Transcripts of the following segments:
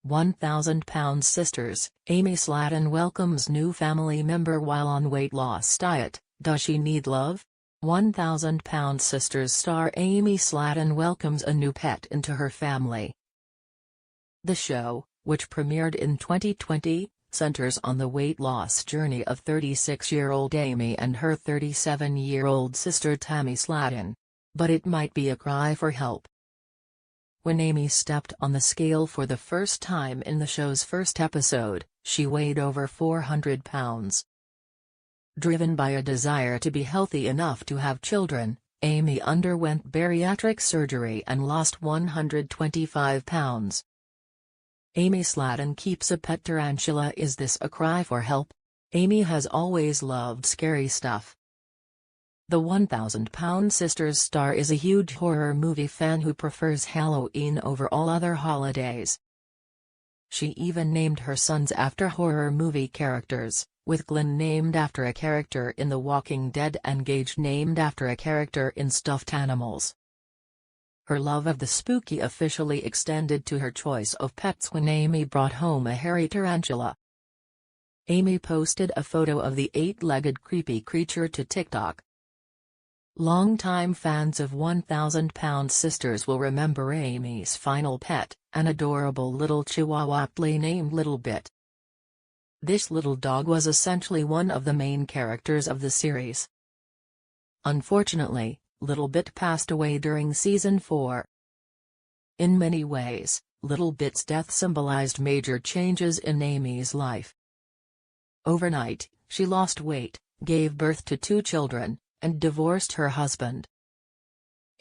1,000-pound sisters. Ammy Slatton welcomes new family member while on weight loss diet. Does she need love? 1,000-pound sisters star Ammy Slatton welcomes a new pet into her family. The show, which premiered in 2020, centers on the weight loss journey of 36-year-old Ammy and her 37-year-old sister Tammy Slatton. But it might be a cry for help. When Ammy stepped on the scale for the first time in the show's first episode, she weighed over 400 pounds. Driven by a desire to be healthy enough to have children, Ammy underwent bariatric surgery and lost 125 pounds. Ammy Slatton keeps a pet tarantula. Is this a cry for help? Ammy has always loved scary stuff. The 1,000-pound sisters star is a huge horror movie fan who prefers Halloween over all other holidays. She even named her sons after horror movie characters, with Glenn named after a character in The Walking Dead and Gage named after a character in Stuffed Animals. Her love of the spooky officially extended to her choice of pets when Ammy brought home a hairy tarantula. Ammy posted a photo of the 8-legged creepy creature to TikTok. Longtime fans of 1,000-pound sisters will remember Amy's final pet, an adorable little chihuahua aptly named Little Bit. This little dog was essentially one of the main characters of the series. Unfortunately, Little Bit passed away during season 4. In many ways, Little Bit's death symbolized major changes in Amy's life. Overnight, she lost weight, gave birth to 2 children, and divorced her husband.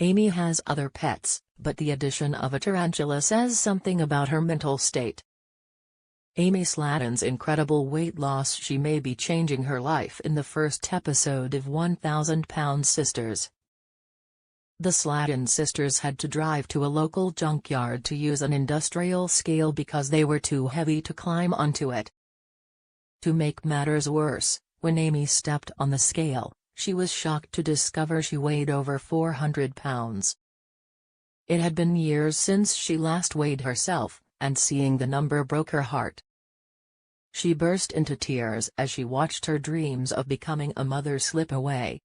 Ammy has other pets, but the addition of a tarantula says something about her mental state. Ammy Slatton's incredible weight loss. She may be changing her life in the first episode of 1,000-pound sisters. The Slatton sisters had to drive to a local junkyard to use an industrial scale because they were too heavy to climb onto it. To make matters worse, when Ammy stepped on the scale, she was shocked to discover she weighed over 400 pounds. It had been years since she last weighed herself, and seeing the number broke her heart. She burst into tears as she watched her dreams of becoming a mother slip away.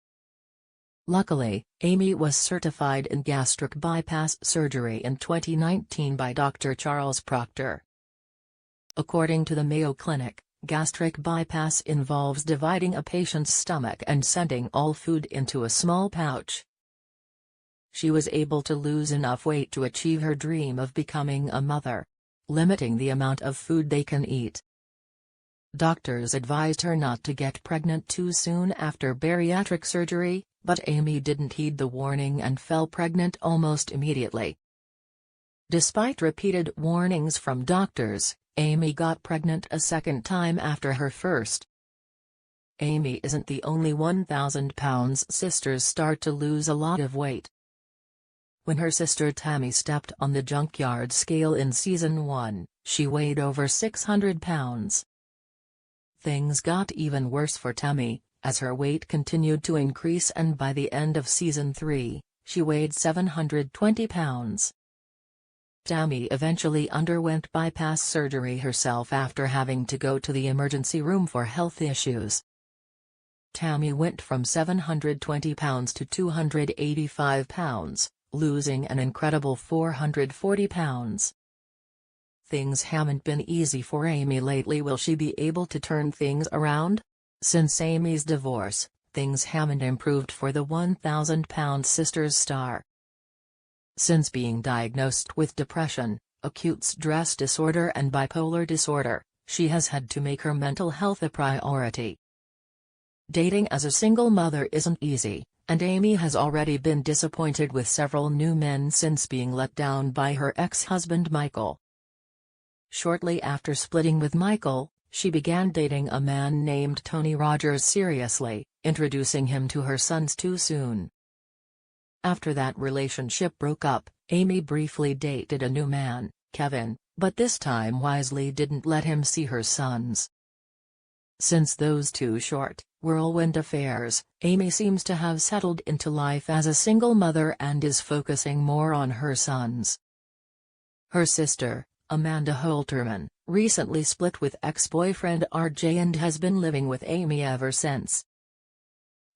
Luckily, Ammy was certified in gastric bypass surgery in 2019 by Dr. Charles Proctor. According to the Mayo Clinic, gastric bypass involves dividing a patient's stomach and sending all food into a small pouch. She was able to lose enough weight to achieve her dream of becoming a mother, limiting the amount of food they can eat. Doctors advised her not to get pregnant too soon after bariatric surgery, but Ammy didn't heed the warning and fell pregnant almost immediately. Despite repeated warnings from doctors, Ammy got pregnant a second time after her first. Ammy isn't the only 1,000-pound sisters star to lose a lot of weight. When her sister Tammy stepped on the junkyard scale in season 1, she weighed over 600 pounds. Things got even worse for Tammy, as her weight continued to increase, and by the end of season 3, she weighed 720 pounds. Tammy eventually underwent bypass surgery herself after having to go to the emergency room for health issues. Tammy went from 720 pounds to 285 pounds, losing an incredible 440 pounds. Things haven't been easy for Ammy lately. Will she be able to turn things around? Since Amy's divorce, things haven't improved for the 1,000-pound sisters star. Since being diagnosed with depression, acute stress disorder and bipolar disorder, she has had to make her mental health a priority. Dating as a single mother isn't easy, and Ammy has already been disappointed with several new men since being let down by her ex-husband Michael. Shortly after splitting with Michael, she began dating a man named Tony Rogers seriously, introducing him to her sons too soon. After that relationship broke up, Ammy briefly dated a new man, Kevin, but this time wisely didn't let him see her sons. Since those two short, whirlwind affairs, Ammy seems to have settled into life as a single mother and is focusing more on her sons. Her sister, Amanda Holterman, recently split with ex-boyfriend RJ and has been living with Ammy ever since.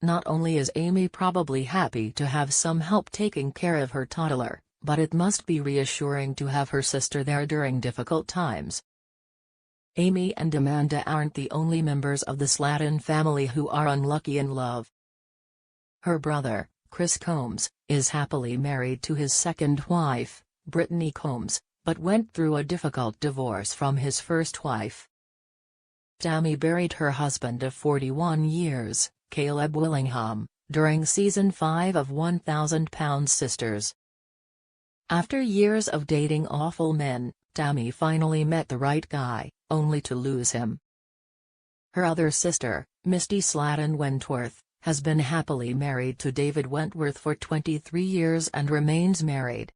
Not only is Ammy probably happy to have some help taking care of her toddler, but it must be reassuring to have her sister there during difficult times. Ammy and Amanda aren't the only members of the Slatton family who are unlucky in love. Her brother, Chris Combs, is happily married to his second wife, Brittany Combs, but went through a difficult divorce from his first wife. Ammy buried her husband of 41 years, Caleb Willingham, during Season 5 of 1,000 Pound Sisters. After years of dating awful men, Ammy finally met the right guy, only to lose him. Her other sister, Misty Slatton Wentworth, has been happily married to David Wentworth for 23 years and remains married.